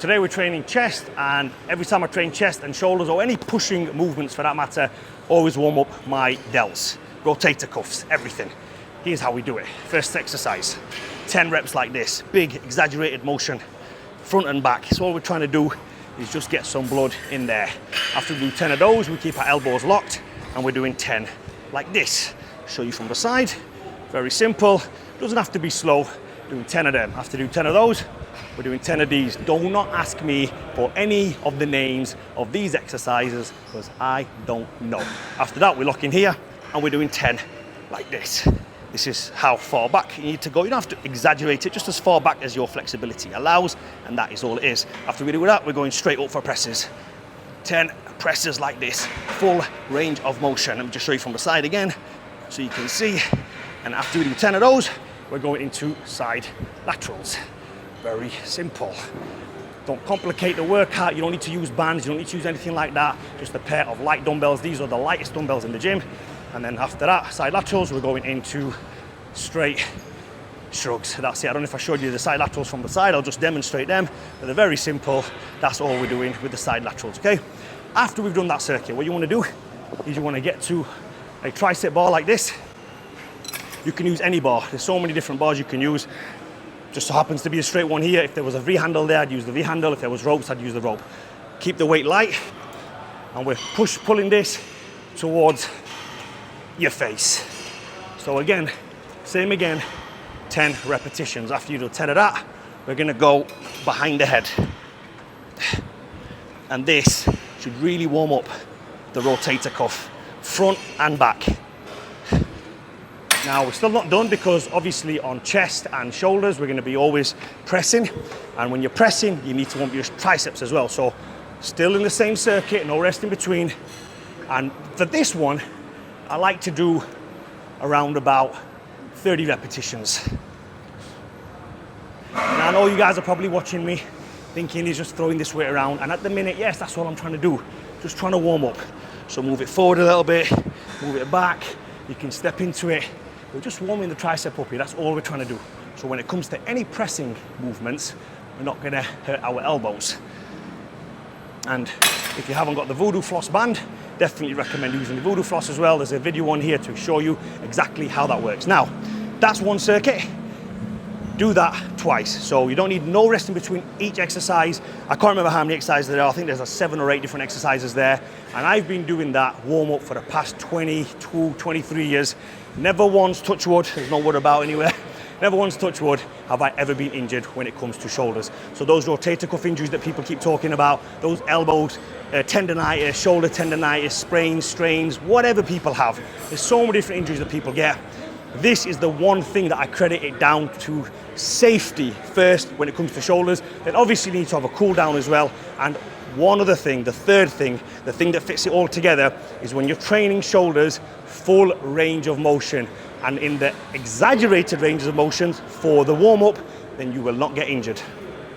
Today we're training chest, and every time I train chest and shoulders or any pushing movements for that matter, always warm up my delts, rotator cuffs, everything. Here's how we do it. First exercise, 10 reps like this, big exaggerated motion, front and back. So all we're trying to do is just get some blood in there. After we do 10 of those, we keep our elbows locked and we're doing 10 like this. Show you from the side, very simple, doesn't have to be slow, doing 10 of them. After do 10 of those, we're doing 10 of these. Do not ask me for any of the names of these exercises because I don't know. After that, we lock in here and we're doing 10 like this. This is how far back you need to go. You don't have to exaggerate it, just as far back as your flexibility allows, and that is all it is. After we do that, we're going straight up for presses. 10 presses like this, full range of motion. Let me just show you from the side again so you can see. And after we do 10 of those, we're going into side laterals. Very simple. Don't complicate the workout. You don't need to use bands. You don't need to use anything like that. Just a pair of light dumbbells. These are the lightest dumbbells in the gym. And then after that, side laterals, we're going into straight shrugs. That's it. I don't know if I showed you the side laterals from the side. I'll just demonstrate them. But they're very simple. That's all we're doing with the side laterals, okay? After we've done that circuit, what you want to do is you want to get to a tricep bar like this. You can use any bar. There's so many different bars you can use. Just so happens to be a straight one here. If there was a V handle there, I'd use the V handle. If there was ropes, I'd use the rope. Keep the weight light, and we're pulling this towards your face. So again, same again, 10 repetitions. After you do 10 of that, we're gonna go behind the head. And this should really warm up the rotator cuff, front and back. Now, we're still not done because obviously on chest and shoulders, we're gonna be always pressing. And when you're pressing, you need to warm up your triceps as well. So still in the same circuit, no rest in between. And for this one, I like to do around about 30 repetitions. Now, I know you guys are probably watching me thinking he's just throwing this weight around. And at the minute, yes, that's all I'm trying to do. Just trying to warm up. So move it forward a little bit, move it back. You can step into it. We're just warming the tricep up here. That's all we're trying to do. So when it comes to any pressing movements, we're not gonna hurt our elbows. And if you haven't got the Voodoo Floss band, definitely recommend using the Voodoo Floss as well. There's a video on here to show you exactly how that works. Now, that's one circuit. Do that twice. So you don't need no rest in between each exercise. I can't remember how many exercises there are. I think there's 7 or 8 different exercises there. And I've been doing that warm up for the past 22, 23 years. Never once, touch wood, there's no wood about anywhere. Never once, touch wood, have I ever been injured when it comes to shoulders. So those rotator cuff injuries that people keep talking about, those elbows, tendonitis, shoulder tendonitis, sprains, strains, whatever people have. There's so many different injuries that people get. This is the one thing that I credit it down to safety first when it comes to shoulders. Then obviously you need to have a cool down as well. And one other thing, the third thing, the thing that fits it all together is when you're training shoulders, full range of motion. And in the exaggerated ranges of motions for the warm up, then you will not get injured.